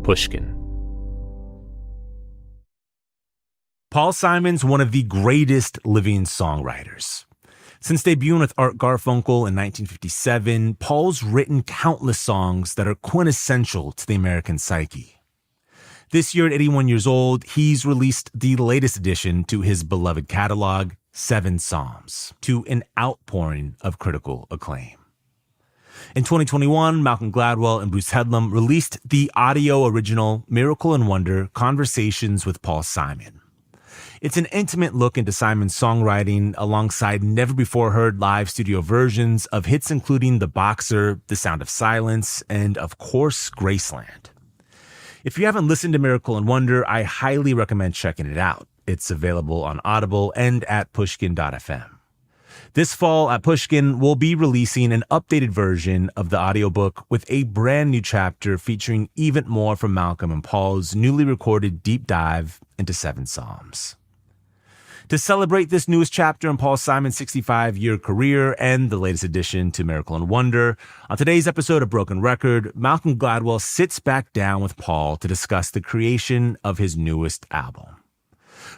Pushkin. Paul Simon's one of the greatest living songwriters. Since debuting with Art Garfunkel in 1957, Paul's written countless songs that are quintessential to the American psyche. This year, at 81 years old, he's released the latest addition to his beloved catalog, 7 Psalms, to an outpouring of critical acclaim. In 2021, Malcolm Gladwell and Bruce Headlam released the audio original Miracle and Wonder: Conversations with Paul Simon. It's an intimate look into Simon's songwriting alongside never-before-heard live studio versions of hits including The Boxer, The Sound of Silence, and, of course, Graceland. If you haven't listened to Miracle and Wonder, I highly recommend checking it out. It's available on Audible and at pushkin.fm. This fall at Pushkin, we'll be releasing an updated version of the audiobook with a brand new chapter featuring even more from Malcolm and Paul's newly recorded deep dive into 7 Psalms. To celebrate this newest chapter in Paul Simon's 65-year career and the latest addition to Miracle and Wonder, on today's episode of Broken Record, Malcolm Gladwell sits back down with Paul to discuss the creation of his newest album.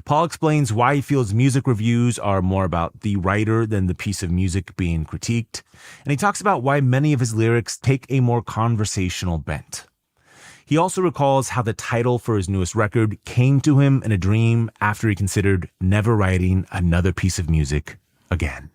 Paul explains why he feels music reviews are more about the writer than the piece of music being critiqued, and he talks about why many of his lyrics take a more conversational bent. He also recalls how the title for his newest record came to him in a dream after he considered never writing another piece of music again.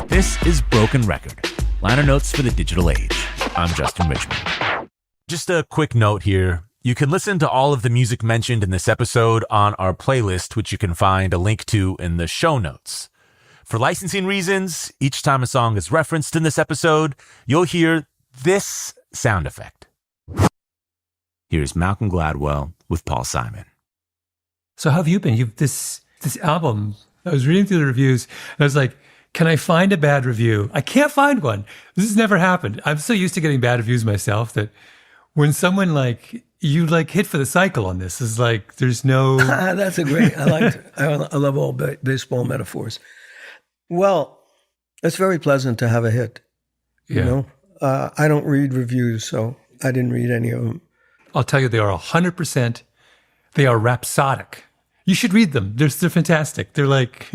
This is Broken Record, liner notes for the digital age. I'm Justin Richmond. Just a quick note here. You can listen to all of the music mentioned in this episode on our playlist, which you can find a link to in the show notes. For licensing reasons, each time a song is referenced in this episode, you'll hear this sound effect. Here's Malcolm Gladwell with Paul Simon. So how have you been? You've this album, I was reading through the reviews, and I was like, can I find a bad review? I can't find one. This has never happened. I'm so used to getting bad reviews myself that when someone you hit for the cycle on this, is like, there's no... That's a great, I love all baseball metaphors. Well, it's very pleasant to have a hit, you know? I don't read reviews, so I didn't read any of them. I'll tell you, they are 100%, they are rhapsodic. You should read them. They're fantastic. They're like...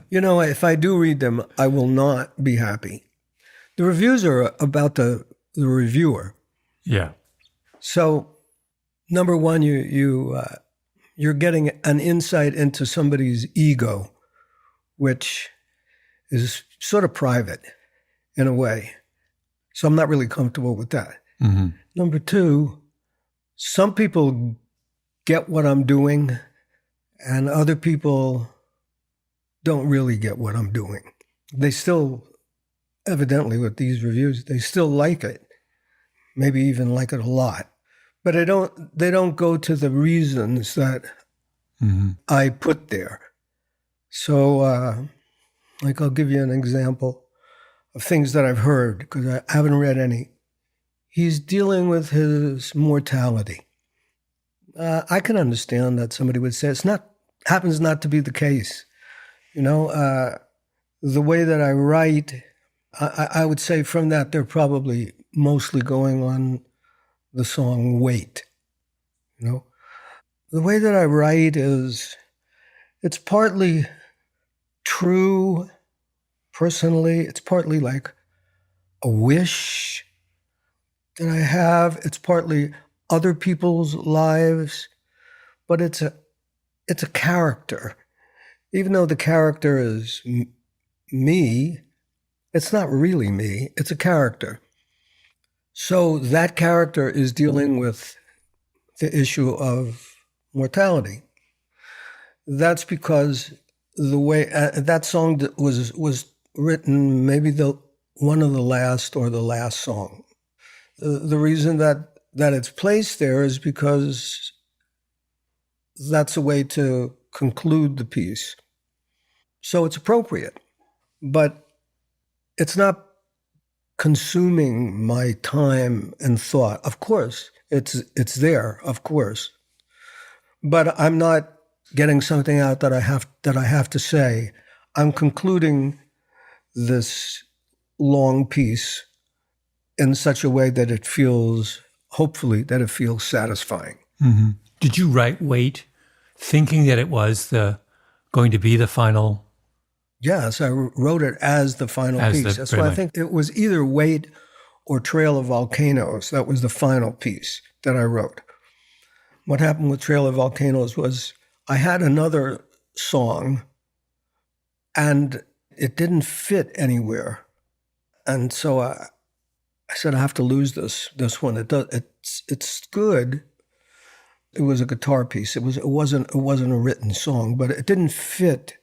You know, if I do read them, I will not be happy. The reviews are about the reviewer. Yeah. So, number one, you're getting an insight into somebody's ego, which is sort of private in a way. So I'm not really comfortable with that. Mm-hmm. Number two, some people get what I'm doing and other people don't really get what I'm doing. They still, evidently with these reviews, they still like it. Maybe even like it a lot. But they don't go to the reasons that I put there. So, I'll give you an example of things that I've heard, because I haven't read any. He's dealing with his mortality. I can understand that somebody would say happens not to be the case. You know, the way that I write, I would say from that they're probably mostly going on the song Wait. You know, the way that I write it's partly true personally. It's partly like a wish that I have. It's partly other people's lives, but it's a character. Even though the character is me, it's not really me. It's a character. So that character is dealing with the issue of mortality. That's because the way that song was written, maybe one of the last or the last song. The reason that it's placed there is because that's a way to conclude the piece. So it's appropriate, but it's not consuming my time and thought. Of course, it's there, of course, but I'm not getting something out that I have to say. I'm concluding this long piece in such a way that it feels, hopefully, that it feels satisfying. Mm-hmm. Did you write Wait thinking that it was going to be the final? Yes, I wrote it as the final piece. That's why I think it was either Wait or Trail of Volcanoes. That was the final piece that I wrote. What happened with Trail of Volcanoes was I had another song and it didn't fit anywhere. And so I said, I have to lose this one. It's good. It was a guitar piece. It wasn't a written song, but it didn't fit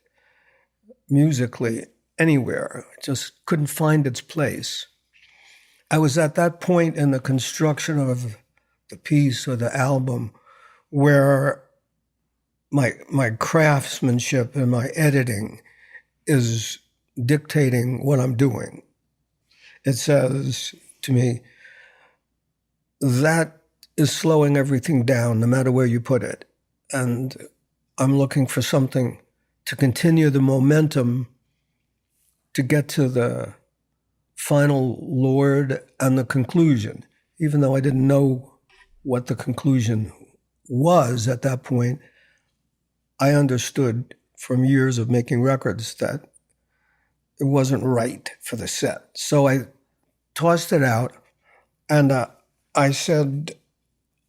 musically anywhere. It just couldn't find its place. I was at that point in the construction of the piece or the album where my craftsmanship and my editing is dictating what I'm doing. It says to me, that is slowing everything down, no matter where you put it. And I'm looking for something to continue the momentum to get to the final Lord and the conclusion, even though I didn't know what the conclusion was at that point. I understood from years of making records that it wasn't right for the set. So I tossed it out and I said,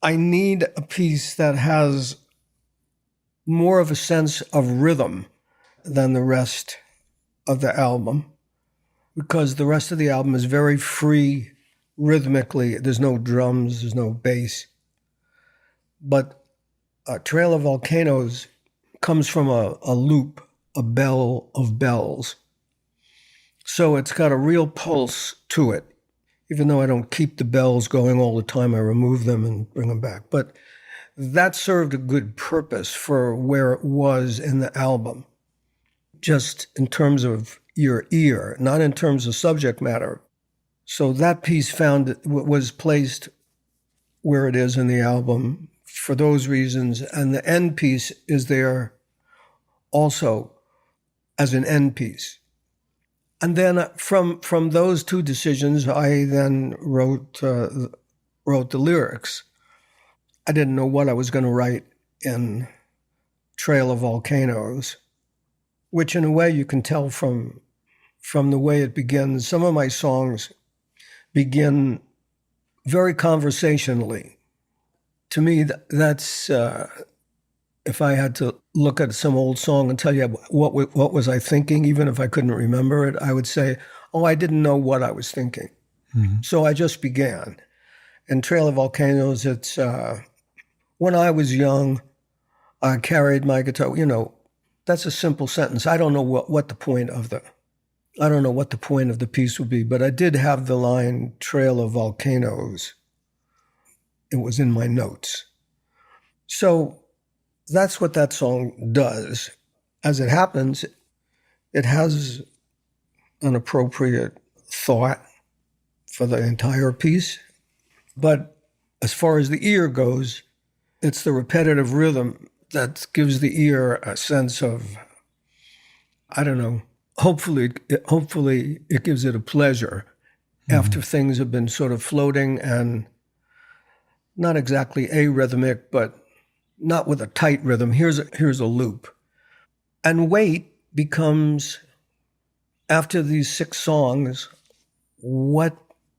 I need a piece that has more of a sense of rhythm than the rest of the album, because the rest of the album is very free rhythmically. There's no drums, there's no bass. But Trail of Volcanoes comes from a loop, a bell of bells. So it's got a real pulse to it. Even though I don't keep the bells going all the time, I remove them and bring them back. But that served a good purpose for where it was in the album, just in terms of your ear, not in terms of subject matter. So that piece was placed where it is in the album for those reasons, and the end piece is there also as an end piece. And then from those two decisions, I then wrote the lyrics. I didn't know what I was going to write in Trail of Volcanoes, which in a way you can tell from the way it begins. Some of my songs begin very conversationally. To me, that's if I had to look at some old song and tell you what was I thinking, even if I couldn't remember it, I would say, oh, I didn't know what I was thinking. Mm-hmm. So I just began. In Trail of Volcanoes, it's when I was young, I carried my guitar. You know, that's a simple sentence. I don't know what the point of the piece would be, but I did have the line Trail of Volcanoes. It was in my notes. So that's what that song does. As it happens, it has an appropriate thought for the entire piece. But as far as the ear goes, it's the repetitive rhythm that gives the ear a sense of, I don't know, hopefully it gives it a pleasure after things have been sort of floating and not exactly arrhythmic, but not with a tight rhythm. Here's a loop. And Wait becomes, after these 6 songs, what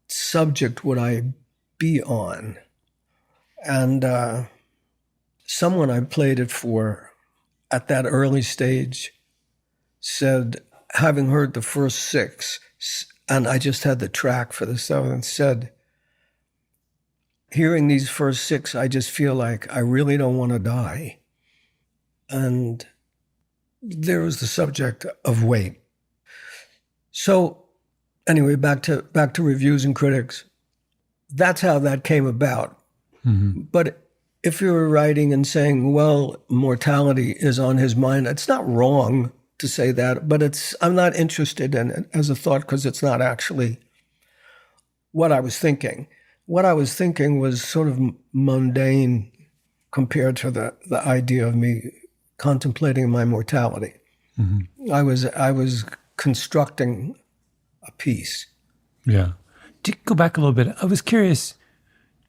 subject would I be on? And someone I played it for at that early stage said, having heard the first 6, and I just had the track for the 7th, said, hearing these first 6, I just feel like I really don't want to die. And there was the subject of Wait. So anyway, back to reviews and critics. That's how that came about. Mm-hmm. But if you were writing and saying, well, mortality is on his mind, it's not wrong to say that, but I'm not interested in it as a thought because it's not actually what I was thinking. What I was thinking was sort of mundane compared to the idea of me contemplating my mortality. Mm-hmm. I was constructing a piece. Yeah. To go back a little bit, I was curious.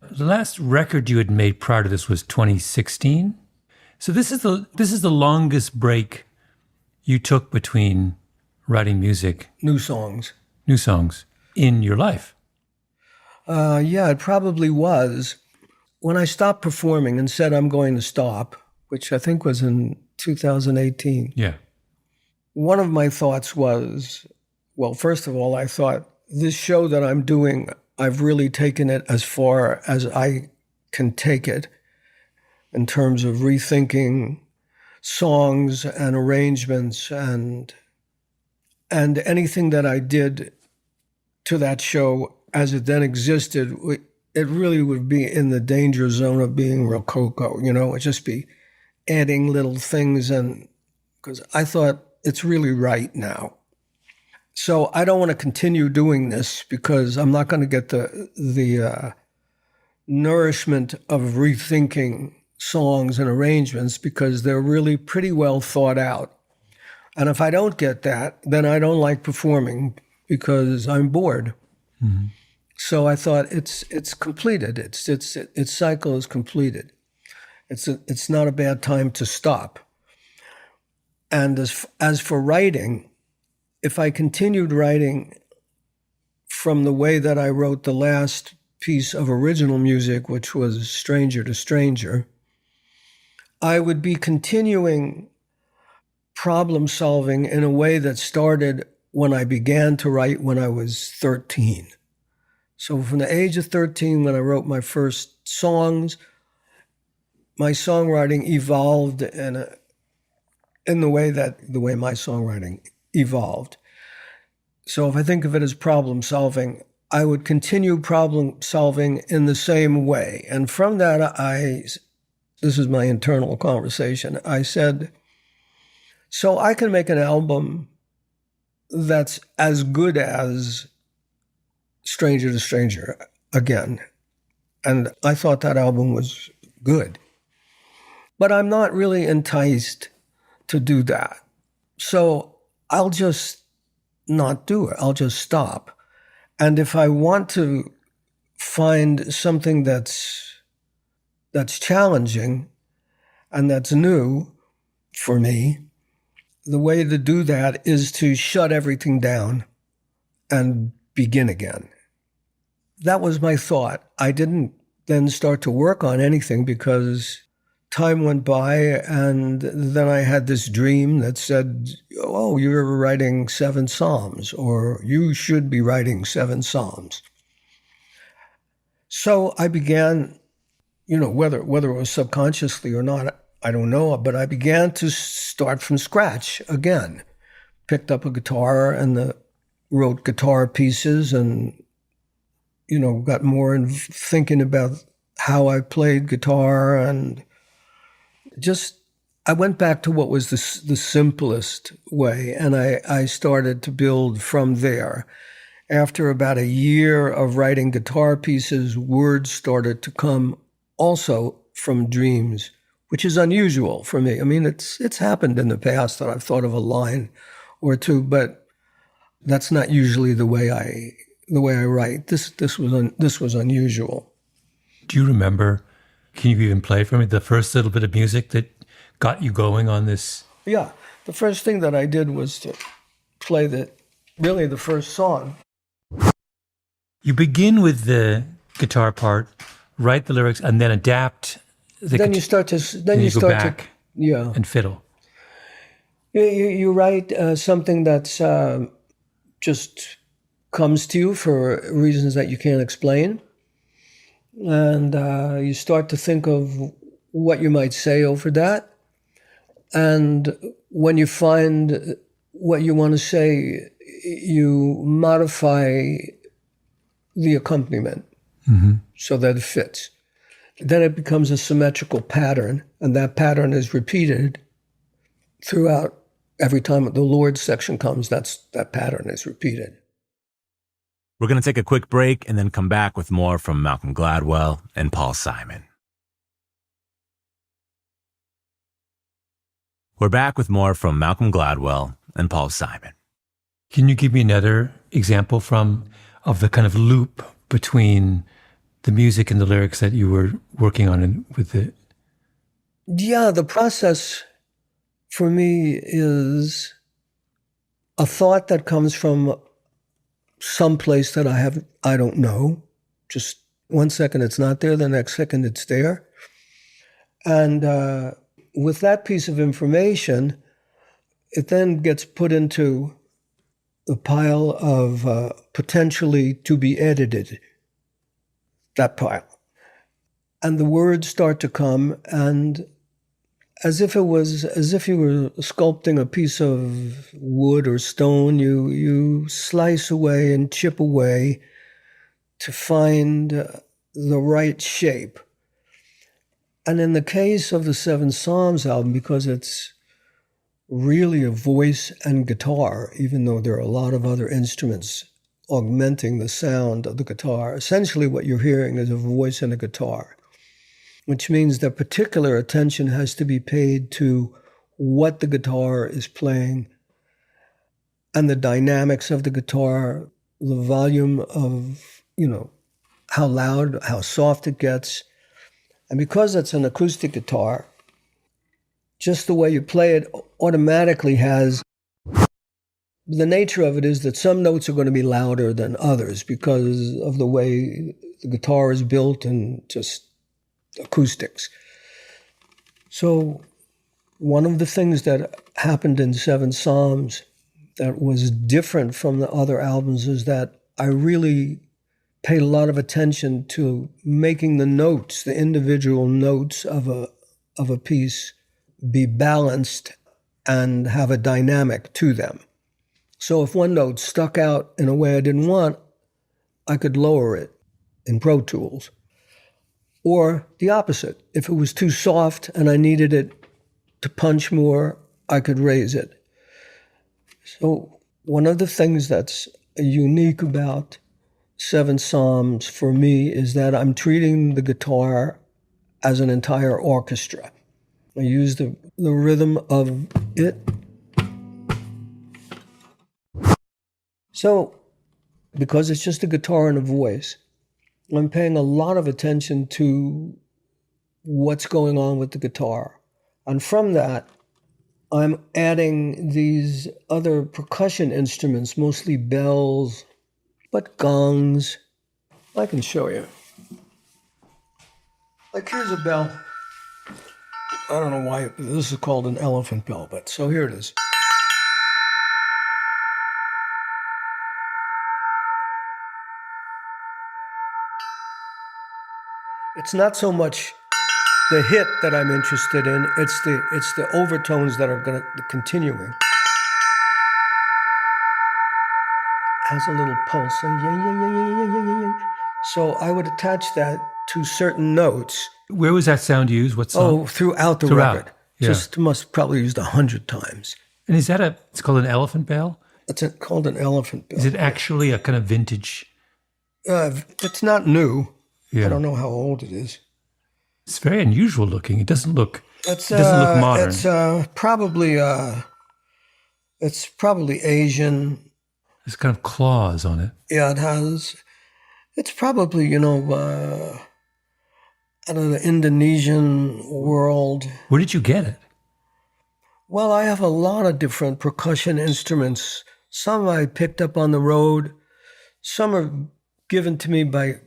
The last record you had made prior to this was 2016. So this is the longest break you took between writing music, New songs. in your life. Yeah, it probably was. When I stopped performing and said I'm going to stop, which I think was in 2018, Yeah. one of my thoughts was, well, first of all, I thought this show that I'm doing, I've really taken it as far as I can take it in terms of rethinking songs and arrangements and anything that I did to that show as it then existed, it really would be in the danger zone of being rococo, it'd just be adding little things, and because I thought it's really right now. So I don't want to continue doing this because I'm not going to get the nourishment of rethinking songs and arrangements because they're really pretty well thought out. And if I don't get that, then I don't like performing because I'm bored. Mm-hmm. So I thought it's completed. Its cycle is completed. It's not a bad time to stop. And as for writing, if I continued writing from the way that I wrote the last piece of original music, which was Stranger to Stranger, I would be continuing problem solving in a way that started when I began to write when I was 13. So from the age of 13, when I wrote my first songs, my songwriting evolved in the way my songwriting evolved. So if I think of it as problem solving, I would continue problem solving in the same way. And from that, this is my internal conversation, I said, so I can make an album that's as good as Stranger to Stranger again. And I thought that album was good. But I'm not really enticed to do that. So I'll just not do it. I'll just stop. And if I want to find something that's challenging and that's new for me, the way to do that is to shut everything down and begin again. That was my thought. I didn't then start to work on anything because time went by, and then I had this dream that said, oh, you're writing 7 Psalms, or you should be writing 7 Psalms. So I began, whether it was subconsciously or not, I don't know, but I began to start from scratch again. Picked up a guitar and wrote guitar pieces and, got more in thinking about how I played guitar, and just I went back to what was the simplest way, and I started to build from there. After about a year of writing guitar pieces, words started to come also from dreams, which is unusual for me. I mean, it's happened in the past that I've thought of a line or two, but that's not usually the way I write. This was unusual. Do you remember? Can you even play for me the first little bit of music that got you going on this? Yeah, the first thing that I did was to play the first song. You begin with the guitar part, write the lyrics, and then adapt. Then you start to and fiddle. You write something that's just comes to you for reasons that you can't explain, and you start to think of what you might say over that. And when you find what you want to say, you modify the accompaniment so that it fits. Then it becomes a symmetrical pattern, and that pattern is repeated throughout. Every time the Lord section comes, that pattern is repeated. We're going to take a quick break and then come back with more from Malcolm Gladwell and Paul Simon. We're back with more from Malcolm Gladwell and Paul Simon. Can you give me another example from of the kind of loop between the music and the lyrics that you were working on with the... Yeah, the process for me is a thought that comes from some place that I don't know. Just 1 second it's not there, the next second it's there. And with that piece of information, it then gets put into the pile of potentially to be edited, that pile. And the words start to come, and as if you were sculpting a piece of wood or stone, you slice away and chip away to find the right shape. And in the case of the Seven Psalms album, because it's really a voice and guitar, even though there are a lot of other instruments augmenting the sound of the guitar, essentially what you're hearing is a voice and a guitar, which means that particular attention has to be paid to what the guitar is playing and the dynamics of the guitar, the volume of, how loud, how soft it gets. And because it's an acoustic guitar, just the way you play it automatically has, the nature of it is that some notes are going to be louder than others because of the way the guitar is built and just acoustics. So one of the things that happened in Seven Psalms that was different from the other albums is that I really paid a lot of attention to making the notes, the individual notes of a piece, be balanced and have a dynamic to them. So if one note stuck out in a way I didn't want, I could lower it in Pro Tools. Or the opposite. If it was too soft and I needed it to punch more, I could raise it. So one of the things that's unique about Seven Psalms for me is that I'm treating the guitar as an entire orchestra. I use the rhythm of it. So, because it's just a guitar and a voice, I'm paying a lot of attention to what's going on with the guitar. And from that, I'm adding these other percussion instruments, mostly bells, but gongs. I can show you. Like here's a bell. I don't know why this is called an elephant bell, but so here it is. It's not so much the hit that I'm interested in, it's the overtones that are going to continuing. Has a little pulse. So I would attach that to certain notes. Where was that sound used? What song? Oh, throughout the record. Yeah. Just must probably used 100 times. And is that it's called an elephant bell? It's called an elephant bell. Is it actually a kind of vintage? It's not new. Yeah. I don't know how old it is. It's very unusual looking. It doesn't look modern. It's probably Asian. There's kind of claws on it. Yeah, it has. It's probably, out of the Indonesian world. Where did you get it? Well, I have a lot of different percussion instruments. Some I picked up on the road. Some are given to me by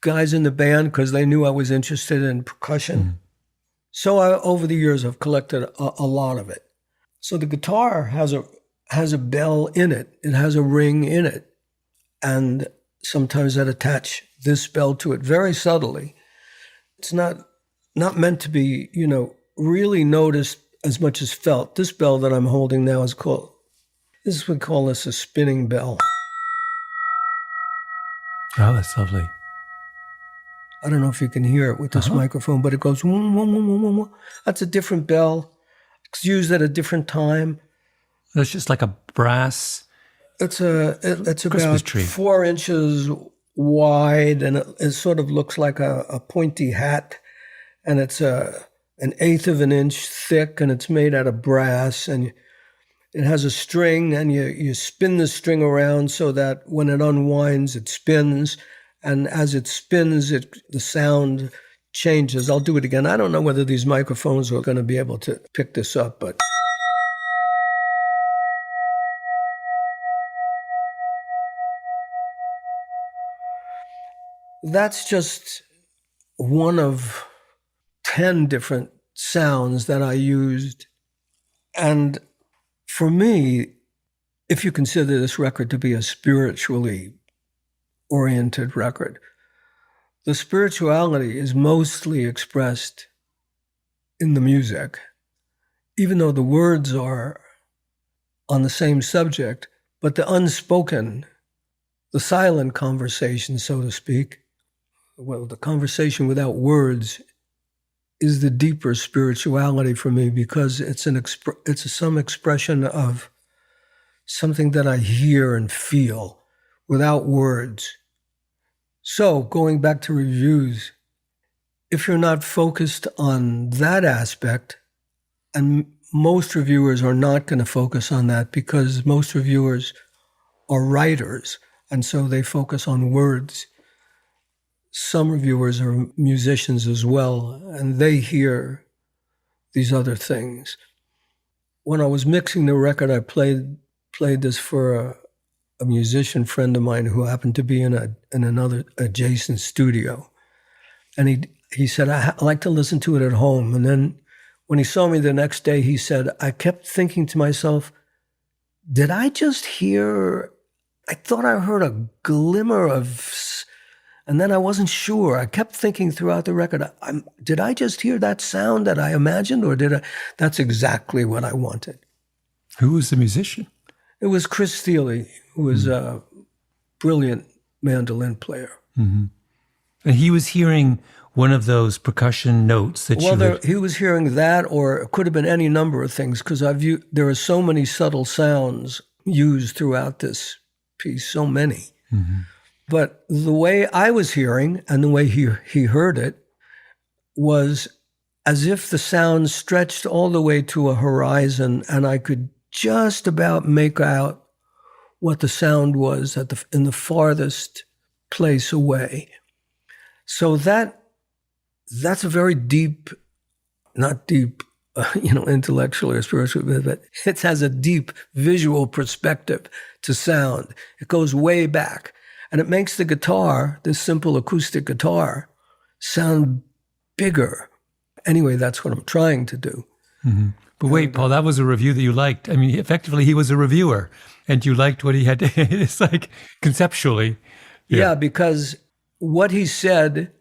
guys in the band because they knew I was interested in percussion. Mm. So over the years, I've collected a lot of it. So the guitar has a bell in it. It has a ring in it. And sometimes I'd attach this bell to it very subtly. It's not meant to be, really noticed as much as felt. This bell that I'm holding now we call this a spinning bell. Oh, that's lovely. I don't know if you can hear it with this microphone, but it goes, whoom, whoom, whoom, whoom, whoom. That's a different bell. It's used at a different time. It's just like a brass. It's about tree. 4 inches wide, and it sort of looks like a pointy hat, and it's an eighth of an inch thick, and it's made out of brass, and It has a string, and you spin the string around so that when it unwinds, it spins. And as it spins, the sound changes. I'll do it again. I don't know whether these microphones are going to be able to pick this up, but... That's just one of 10 different sounds that I used. And for me, if you consider this record to be a spiritually oriented record, the spirituality is mostly expressed in the music, even though the words are on the same subject, but the unspoken, the silent conversation, so to speak, well, the conversation without words is the deeper spirituality for me, because it's some expression of something that I hear and feel without words. So going back to reviews, if you're not focused on that aspect, and most reviewers are not going to focus on that because most reviewers are writers, and so they focus on words. Some reviewers are musicians as well, and they hear these other things. When I was mixing the record, I played this for a musician friend of mine who happened to be in another adjacent studio. And he said, I like to listen to it at home. And then when he saw me the next day, he said, I kept thinking to myself, did I just hear, I thought I heard a glimmer of... And then I wasn't sure. I kept thinking throughout the record, did I just hear that sound that I imagined, or did I? That's exactly what I wanted. Who was the musician? It was Chris Thiele, who was a brilliant mandolin player. Mm-hmm. And he was hearing one of those percussion notes that he was hearing that, or it could have been any number of things, because there are so many subtle sounds used throughout this piece, so many. Mm-hmm. But the way I was hearing and the way he heard it was as if the sound stretched all the way to a horizon, and I could just about make out what the sound was in the farthest place away. So that's a very deep, not deep, intellectually or spiritually, but it has a deep visual perspective to sound. It goes way back. And it makes the guitar, this simple acoustic guitar, sound bigger. Anyway, that's what I'm trying to do. Mm-hmm. But wait, Paul, that was a review that you liked. I mean, effectively, he was a reviewer, and you liked what he had to... It's like, conceptually. Yeah, because what he said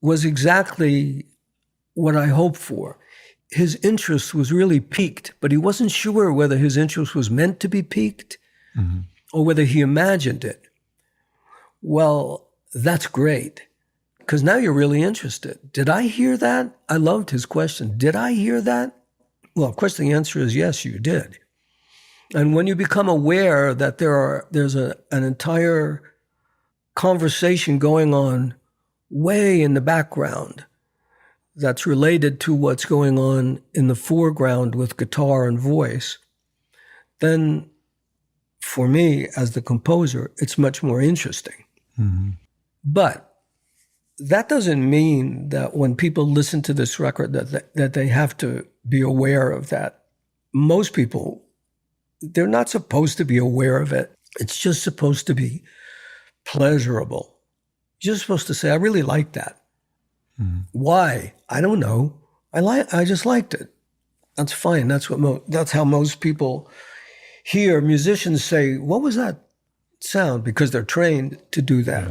was exactly what I hoped for. His interest was really piqued, but he wasn't sure whether his interest was meant to be piqued or whether he imagined it. Well, that's great, because now you're really interested. Did I hear that? I loved his question. Did I hear that? Well, of course, the answer is yes, you did. And when you become aware that there's an entire conversation going on way in the background that's related to what's going on in the foreground with guitar and voice, then for me, as the composer, it's much more interesting. Mm-hmm. But that doesn't mean that when people listen to this record that they have to be aware of that. Most people, they're not supposed to be aware of it. It's just supposed to be pleasurable. You're just supposed to say, I really like that. Mm-hmm. Why? I don't know. I just liked it. That's fine. That's how most people hear musicians say, what was that sound? Because they're trained to do that.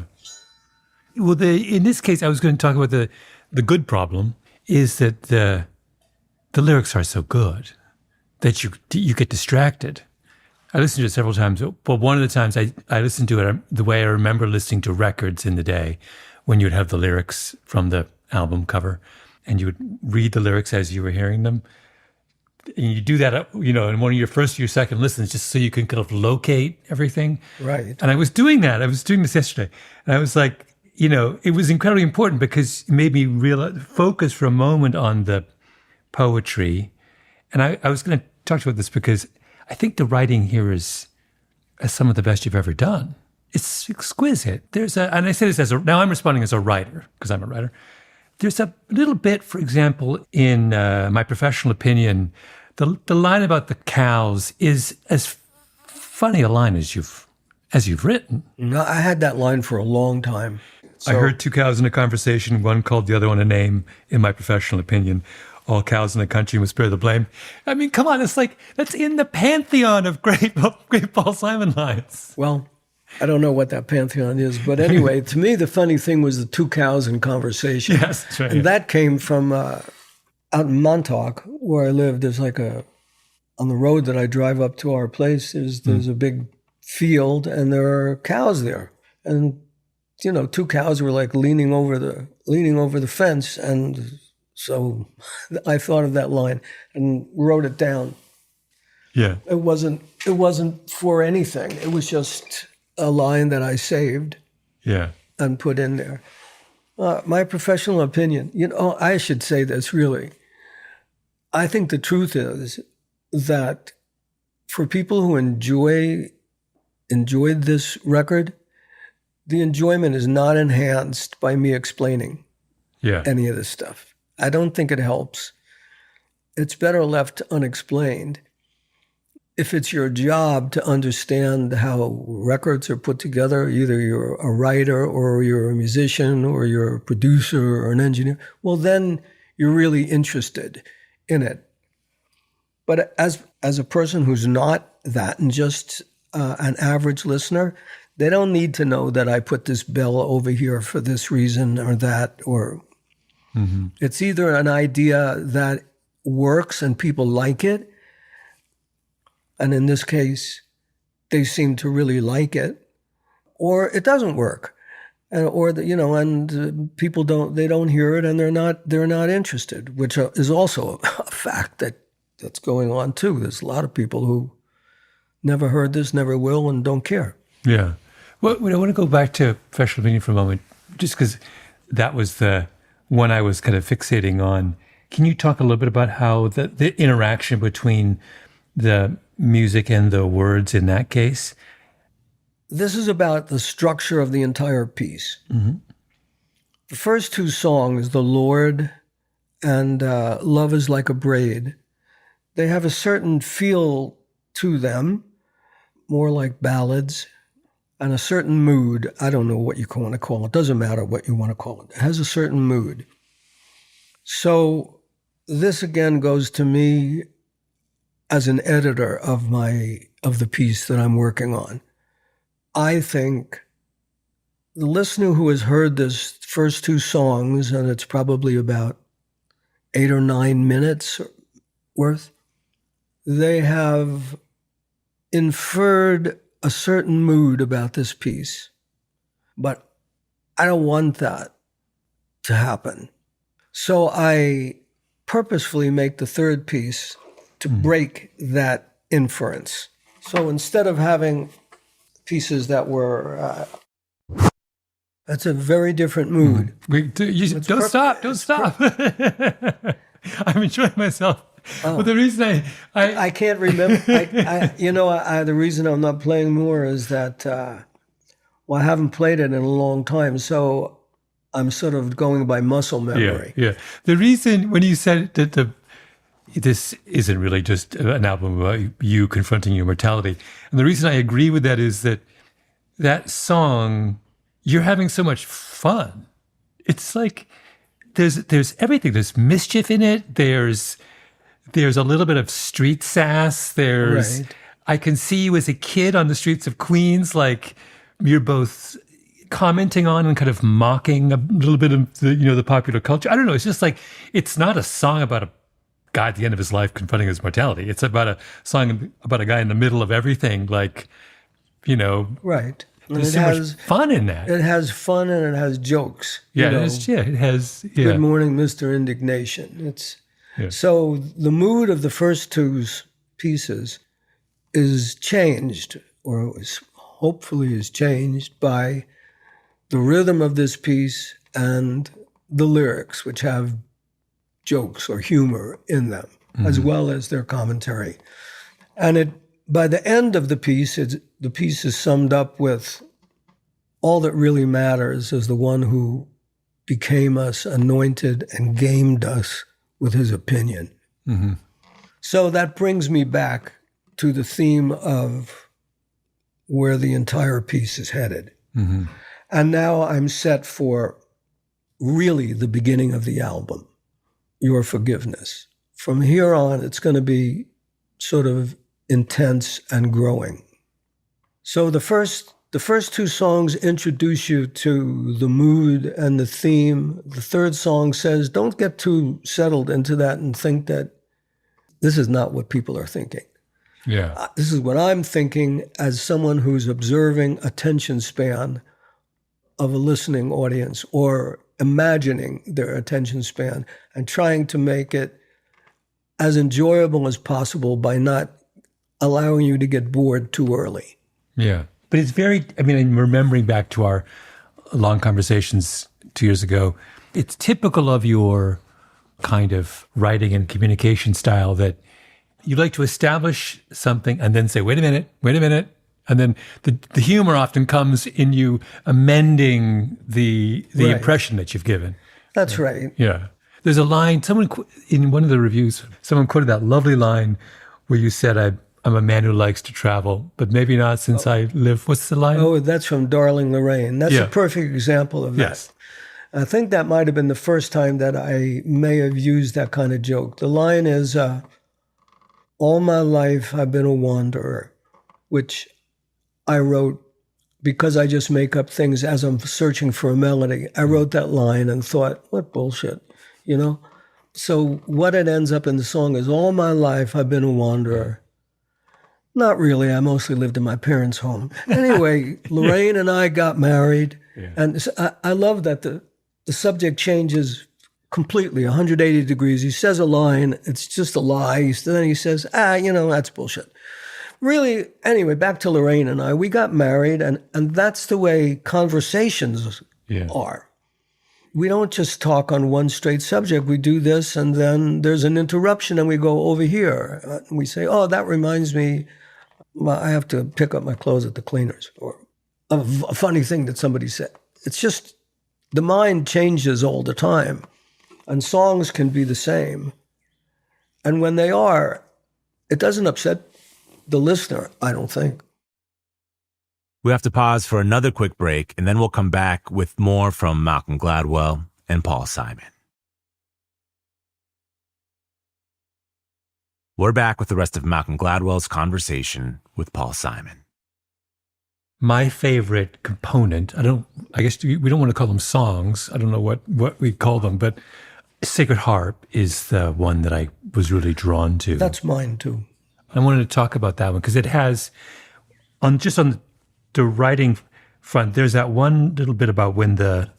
Yeah. Well, in this case, I was going to talk about the good problem is that the lyrics are so good that you get distracted. I listened to it several times, but one of the times I listened to it the way I remember listening to records in the day, when you'd have the lyrics from the album cover and you would read the lyrics as you were hearing them. And you do that, in one of your first or your second listens, just so you can kind of locate everything. Right. And I was doing that. I was doing this yesterday. And I was like, it was incredibly important because it made me focus for a moment on the poetry. And I was going to talk about this because I think the writing here is some of the best you've ever done. It's exquisite. And I say this now I'm responding as a writer, because I'm a writer. There's a little bit, for example, in my professional opinion, the line about the cows is as funny a line as you've written. No, I had that line for a long time. I heard two cows in a conversation. One called the other one a name, in my professional opinion. All cows in the country must bear the blame. I mean, come on. It's like, that's in the pantheon of great Paul Simon lines. Well, I don't know what that pantheon is. But anyway, to me, the funny thing was the two cows in conversation. Yes, that's right. And that came from out in Montauk, where I lived. There's like on the road that I drive up to our place, there's a big field, and there are cows there. And, two cows were like leaning over the fence, and so I thought of that line and wrote it down. Yeah. It wasn't for anything. It was just a line that I saved. Yeah. And put in there. My professional opinion, I should say this really. I think the truth is that for people who enjoyed this record, the enjoyment is not enhanced by me explaining any of this stuff. I don't think it helps. It's better left unexplained. If it's your job to understand how records are put together, either you're a writer or you're a musician or you're a producer or an engineer, well, then you're really interested in it. But as a person who's not that and just an average listener, they don't need to know that I put this bell over here for this reason or that, or it's either an idea that works and people like it, and in this case, they seem to really like it, or it doesn't work, and people don't hear it, and they're not interested, which is also a fact that's going on too. There's a lot of people who never heard this, never will, and don't care. Yeah. Well, I want to go back to professional opinion for a moment, just because that was the one I was kind of fixating on. Can you talk a little bit about how the interaction between the music and the words in that case? This is about the structure of the entire piece. Mm-hmm. The first two songs, The Lord and Love is Like a Braid, they have a certain feel to them, more like ballads, and a certain mood. I don't know what you want to call it. It doesn't matter what you want to call it. It has a certain mood. So this again goes to me as an editor of the piece that I'm working on. I think the listener who has heard this first two songs, and it's probably about 8 or 9 minutes worth, they have inferred a certain mood about this piece. But I don't want that to happen. So I purposefully make the third piece to break that inference. So instead of having pieces that were, that's a very different mood. Don't stop. I'm enjoying myself. Oh. Well, the reason I can't remember, the reason I'm not playing more is that, I haven't played it in a long time. So I'm sort of going by muscle memory. Yeah. The reason when you said that this isn't really just an album about you confronting your mortality, and the reason I agree with that is that song, you're having so much fun. It's like there's everything. There's mischief in it. There's a little bit of street sass. Right. I can see you as a kid on the streets of Queens, like you're both commenting on and kind of mocking a little bit of the popular culture. I don't know. It's just like, it's not a song about a guy at the end of his life confronting his mortality. It's about a song about a guy in the middle of everything, like, Right. There's so much fun in that. It has fun and it has jokes. Yeah, it has. Yeah. Good morning, Mr. Indignation. So the mood of the first two pieces is changed, or hopefully is changed by the rhythm of this piece and the lyrics, which have jokes or humor in them, as well as their commentary. And by the end of the piece, the piece is summed up with all that really matters is the one who became us, anointed, and gamed us with his opinion. Mm-hmm. So that brings me back to the theme of where the entire piece is headed. Mm-hmm. And now I'm set for really the beginning of the album, Your Forgiveness. From here on, it's going to be sort of intense and growing. So the first two songs introduce you to the mood and the theme. The third song says, don't get too settled into that and think that this is not what people are thinking. Yeah. This is what I'm thinking as someone who's observing attention span of a listening audience, or imagining their attention span and trying to make it as enjoyable as possible by not allowing you to get bored too early. Yeah. But it's very, I mean, I'm remembering back to our long conversations 2 years ago, it's typical of your kind of writing and communication style that you like to establish something and then say, wait a minute. And then the humor often comes in you amending the Right. impression that you've given. That's right. Yeah. There's a line, in one of the reviews, someone quoted that lovely line where you said, I'm a man who likes to travel, but maybe not since I live. What's the line? Oh, that's from Darling Lorraine. That's Yeah. a perfect example of that. Yes. I think that might have been the first time that I may have used that kind of joke. The line is, all my life I've been a wanderer, which I wrote because I just make up things as I'm searching for a melody. I wrote that line and thought, what bullshit, you know? So what it ends up in the song is, all my life I've been a wanderer. Not really. I mostly lived in my parents' home. Anyway, Lorraine and I got married. Yeah. And I love that the subject changes completely, 180 degrees. He says a line, it's just a lie. Then he says, that's bullshit. Really, anyway, back to Lorraine and I. We got married, and that's the way conversations are. We don't just talk on one straight subject. We do this, and then there's an interruption, and we go over here. We say, oh, that reminds me, I have to pick up my clothes at the cleaners, or a funny thing that somebody said. It's just the mind changes all the time, and songs can be the same. And when they are, it doesn't upset the listener, I don't think. We have to pause for another quick break, and then we'll come back with more from Malcolm Gladwell and Paul Simon. We're back with the rest of Malcolm Gladwell's conversation with Paul Simon. My favorite component, I guess we don't want to call them songs. I don't know what we call them, but Sacred Harp is the one that I was really drawn to. That's mine too. I wanted to talk about that one because it has, on the writing front, there's that one little bit about when the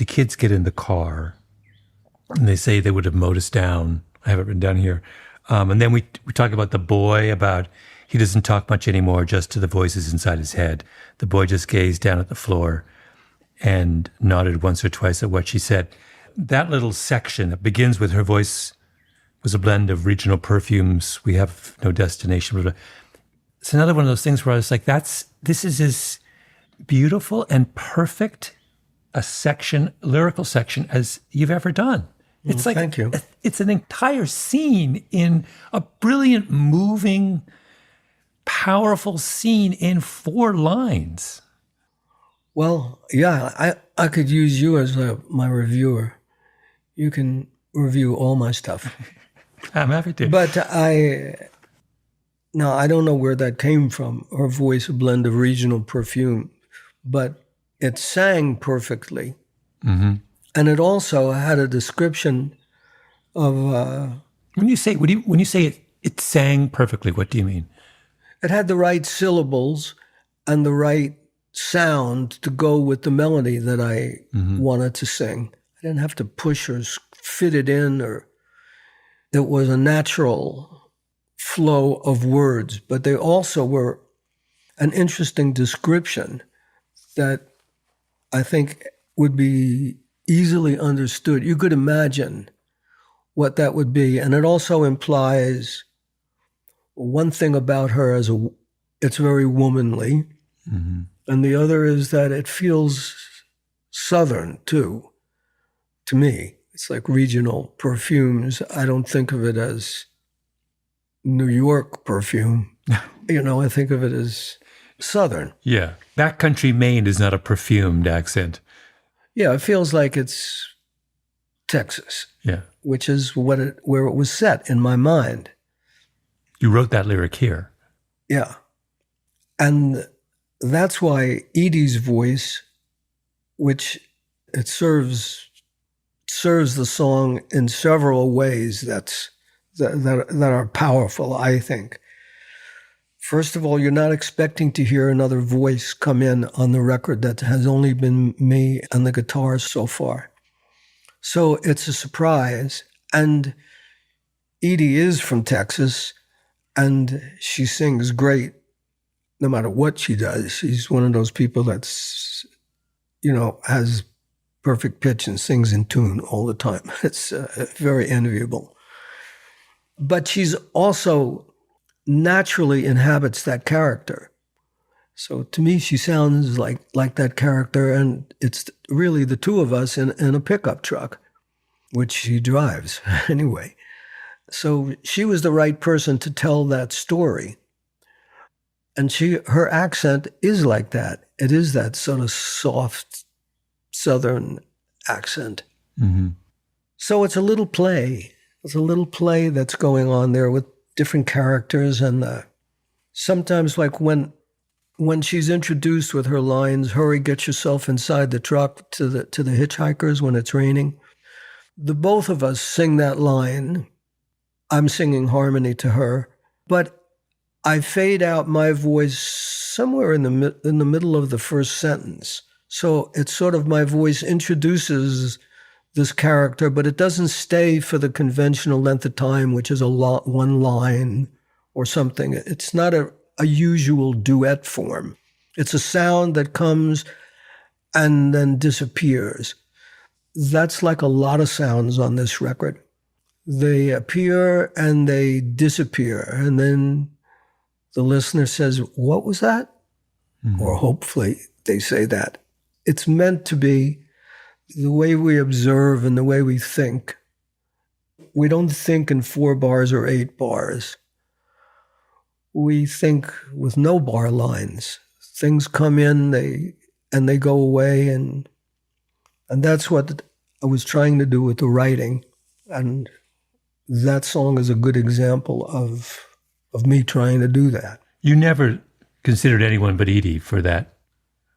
kids get in the car and they say they would have mowed us down. I have it written down here. And then we talk about the boy, about he doesn't talk much anymore, just to the voices inside his head. The boy just gazed down at the floor and nodded once or twice at what she said. That little section that begins with her voice was a blend of regional perfumes. We have no destination. It's another one of those things where I was like, this is as beautiful and perfect a lyrical section as you've ever done. It's like, thank you. It's an entire scene in a brilliant, moving, powerful scene in 4 lines. Well, yeah, I could use you as my reviewer. You can review all my stuff. I'm happy to. But I don't know where that came from, her voice, a blend of regional perfume, but it sang perfectly. Mm-hmm. And it also had a description of... when you say it sang perfectly, what do you mean? It had the right syllables and the right sound to go with the melody that I wanted to sing. I didn't have to push or fit it in, or it was a natural flow of words, but they also were an interesting description that I think would be easily understood. You could imagine what that would be. And it also implies one thing about her as it's very womanly. Mm-hmm. And the other is that it feels Southern, too, to me. It's like regional perfumes. I don't think of it as New York perfume. I think of it as Southern. Yeah. Backcountry Maine is not a perfumed accent. Yeah, it feels like it's Texas. Yeah. Which is where it was set in my mind. You wrote that lyric here. Yeah. And that's why Edie's voice, which it serves the song in several ways that are powerful, I think. First of all, you're not expecting to hear another voice come in on the record that has only been me and the guitars so far. So it's a surprise. And Edie is from Texas, and she sings great no matter what she does. She's one of those people that's, has perfect pitch and sings in tune all the time. It's very enviable. But she's also naturally inhabits that character. So to me, she sounds like that character, and it's really the two of us in a pickup truck, which she drives anyway. So she was the right person to tell that story. And her accent is like that. It is that sort of soft Southern accent. Mm-hmm. So it's a little play. It's a little play that's going on there with different characters. And sometimes like when she's introduced with her lines, "Hurry, get yourself inside the truck," to the hitchhikers when it's raining, the both of us sing that line. I'm singing harmony to her, but I fade out my voice somewhere in the middle of the first sentence. So it's sort of my voice introduces this character, but it doesn't stay for the conventional length of time, which is one line or something. It's not a usual duet form. It's a sound that comes and then disappears. That's like a lot of sounds on this record. They appear and they disappear, and then the listener says, "What was that?" Mm-hmm. Or hopefully they say that. It's meant to be the way we observe and the way we think. We don't think in 4 bars or 8 bars. We think with no bar lines. Things come in, they go away, and that's what I was trying to do with the writing. And that song is a good example of me trying to do that. You never considered anyone but Edie for that?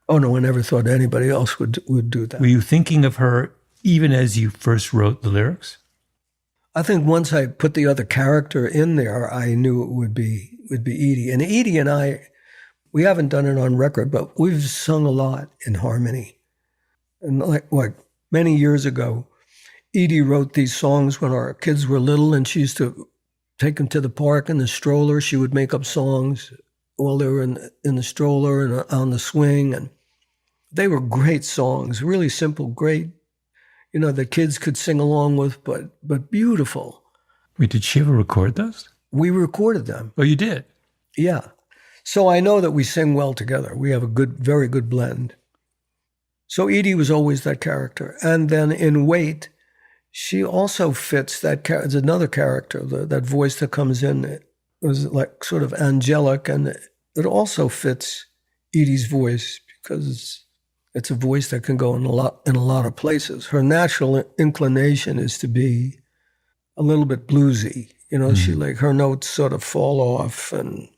Oh, no, I never thought anybody else would do that. Were you thinking of her even as you first wrote the lyrics? I think once I put the other character in there, I knew it would be Edie. And Edie and I, we haven't done it on record, but we've sung a lot in harmony. And like many years ago, Edie wrote these songs when our kids were little, and she used to take them to the park in the stroller. She would make up songs while they were in the stroller and on the swing. And they were great songs, really simple, great, the kids could sing along with, but beautiful. Wait, did she ever record those? We recorded them. Oh, you did? Yeah. So I know that we sing well together. We have a very good blend. So Edie was always that character. And then in Wait, she also fits that character. It's another character, that voice that comes in. It was like sort of angelic, and it also fits Edie's voice because it's a voice that can go in a lot of places. Her natural inclination is to be a little bit bluesy. She her notes sort of fall off, and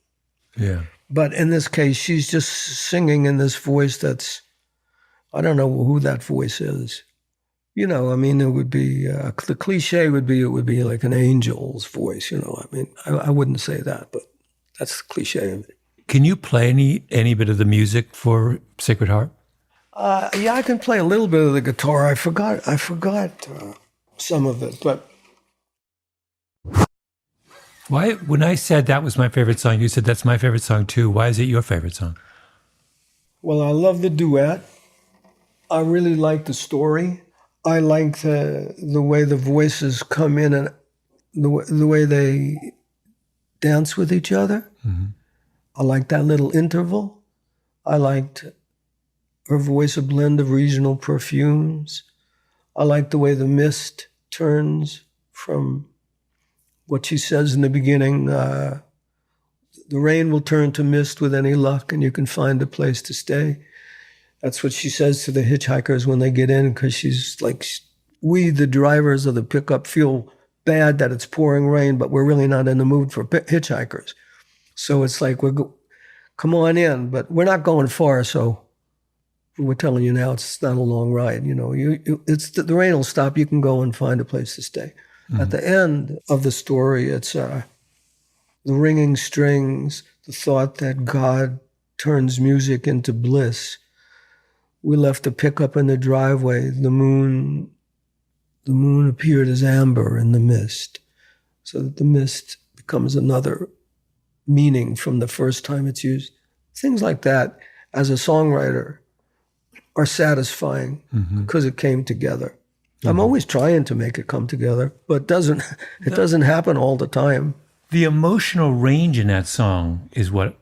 yeah. But in this case, she's just singing in this voice that's, I don't know who that voice is. It would be, the cliche would be, it would be like an angel's voice, I wouldn't say that, but that's the cliche of it. Can you play any bit of the music for Sacred Heart? Yeah, I can play a little bit of the guitar. I forgot some of it, but. Why, when I said that was my favorite song, you said that's my favorite song too. Why is it your favorite song? Well, I love the duet. I really like the story. I like the way the voices come in and the way they dance with each other. Mm-hmm. I liked that little interval. I liked her voice, a blend of regional perfumes. I liked the way the mist turns from what she says in the beginning. The rain will turn to mist with any luck, and you can find a place to stay. That's what she says to the hitchhikers when they get in, because she's like, we, the drivers of the pickup, feel bad that it's pouring rain, but we're really not in the mood for hitchhikers. So it's like, come on in, but we're not going far, so we're telling you now it's not a long ride. It's the rain will stop. You can go and find a place to stay. Mm-hmm. At the end of the story, it's the ringing strings, the thought that God turns music into bliss. We left the pickup in the driveway. The moon appeared as amber in the mist, so that the mist becomes another meaning from the first time it's used. Things like that, as a songwriter, are satisfying because it came together. Mm-hmm. I'm always trying to make it come together, but it doesn't happen all the time. The emotional range in that song is what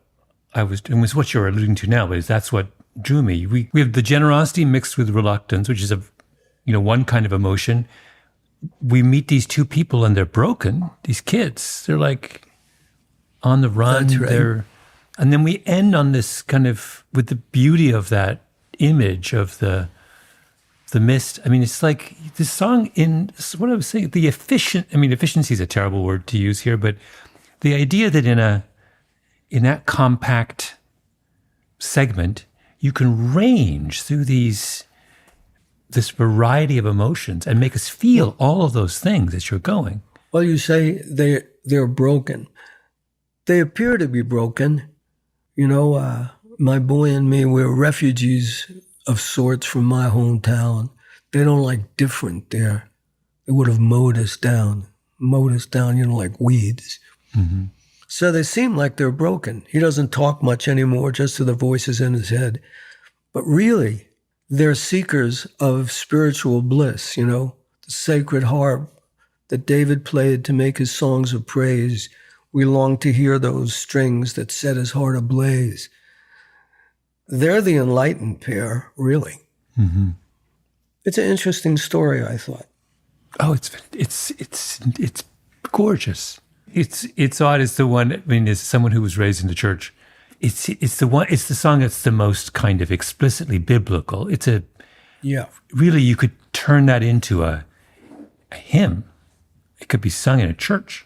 was what you're alluding to now, but that's what drew me. We have the generosity mixed with reluctance, which is one kind of emotion. We meet these two people and they're broken. These kids, they're like on the run. That's right. And then we end on this kind of, with the beauty of that image of the mist. I mean, it's like this song this is what I was saying, efficiency is a terrible word to use here, but the idea that in that compact segment, you can range through this variety of emotions and make us feel all of those things as you're going. Well, you say they're broken. They appear to be broken. My boy and me, we're refugees of sorts from my hometown. They don't like different there. They would have mowed us down, like weeds. Mm-hmm. So they seem like they're broken. He doesn't talk much anymore, just to the voices in his head. But really, they're seekers of spiritual bliss, the sacred harp that David played to make his songs of praise. We long to hear those strings that set his heart ablaze. They're the enlightened pair, really. Mm-hmm. It's an interesting story, I thought. Oh, it's gorgeous. It's odd. It's the one. As someone who was raised in the church, it's the song that's the most kind of explicitly biblical. Really, you could turn that into a hymn. It could be sung in a church.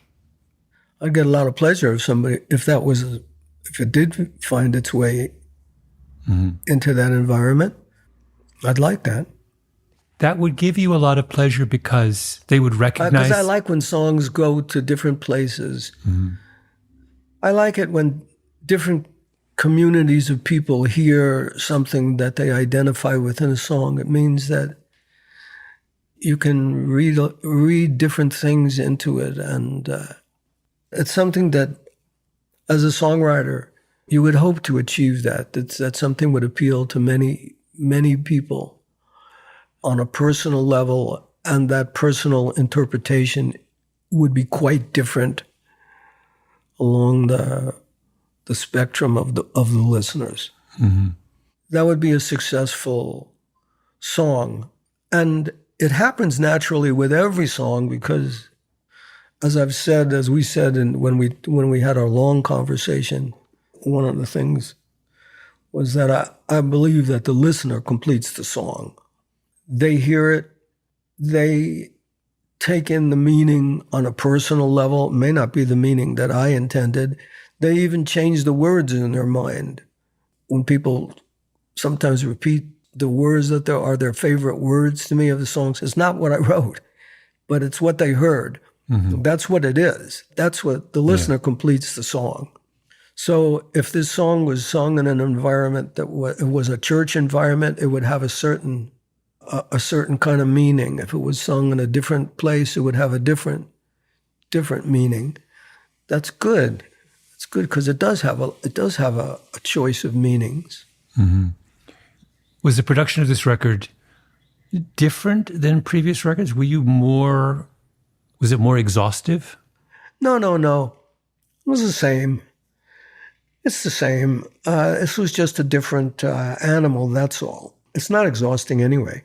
I'd get a lot of pleasure if it did find its way into that environment. I'd like that. That would give you a lot of pleasure because they would recognize. Because I like when songs go to different places. Mm-hmm. I like it when different communities of people hear something that they identify with in a song. It means that you can read different things into it, and it's something that, as a songwriter, you would hope to achieve that something would appeal to many, many people on a personal level, and that personal interpretation would be quite different along the spectrum of the listeners. Mm-hmm. That would be a successful song. And it happens naturally with every song because, as we said when we had our long conversation, one of the things was that I believe that the listener completes the song. They hear it, they take in the meaning on a personal level. It may not be the meaning that I intended. They even change the words in their mind. When people sometimes repeat the words that are their favorite words to me of the songs, it's not what I wrote, but it's what they heard. Mm-hmm. That's what it is. That's what the listener completes the song. So if this song was sung in an environment that was a church environment, it would have a certain kind of meaning. If it was sung in a different place, it would have a different meaning. That's good. It's good because it does have a choice of meanings. Mm-hmm. Was the production of this record different than previous records? Was it more exhaustive? No. It was the same. It's the same. This was just a different animal, that's all. It's not exhausting anyway.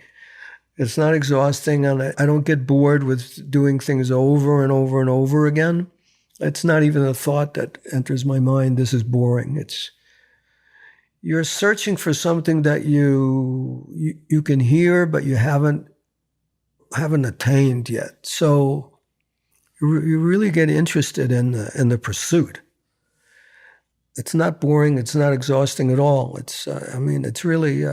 It's not exhausting, and I don't get bored with doing things over and over and over again. It's not even a thought that enters my mind, this is boring. You're searching for something that you can hear, but you haven't attained yet. So you really get interested in the pursuit. It's not boring. It's not exhausting at all. It's really,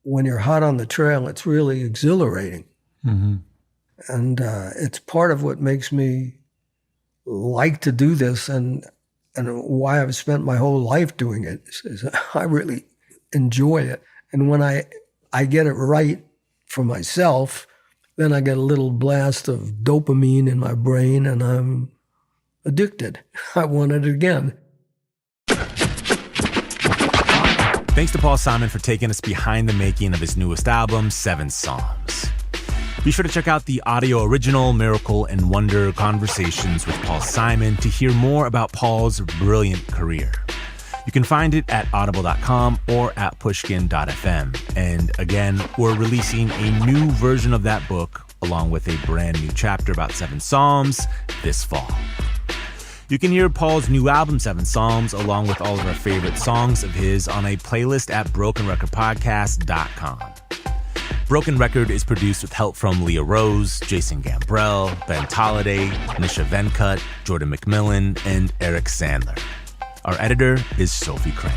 when you're hot on the trail, it's really exhilarating. Mm-hmm. And it's part of what makes me like to do this and why I've spent my whole life doing it. Is I really enjoy it. And when I get it right for myself, then I get a little blast of dopamine in my brain and I'm addicted. I want it again. Thanks to Paul Simon for taking us behind the making of his newest album, 7 Psalms. Be sure to check out the audio original Miracle and Wonder Conversations with Paul Simon to hear more about Paul's brilliant career. You can find it at audible.com or at pushkin.fm. And again, we're releasing a new version of that book along with a brand new chapter about 7 Psalms this fall. You can hear Paul's new album, 7 Psalms, along with all of our favorite songs of his on a playlist at brokenrecordpodcast.com. Broken Record is produced with help from Leah Rose, Jason Gambrell, Ben Tolliday, Nisha Venkat, Jordan McMillan, and Eric Sandler. Our editor is Sophie Crane.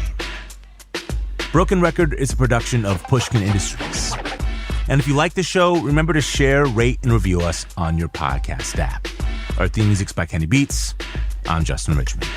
Broken Record is a production of Pushkin Industries. And if you like the show, remember to share, rate, and review us on your podcast app. Our theme music's by Kenny Beats. I'm Justin Richmond.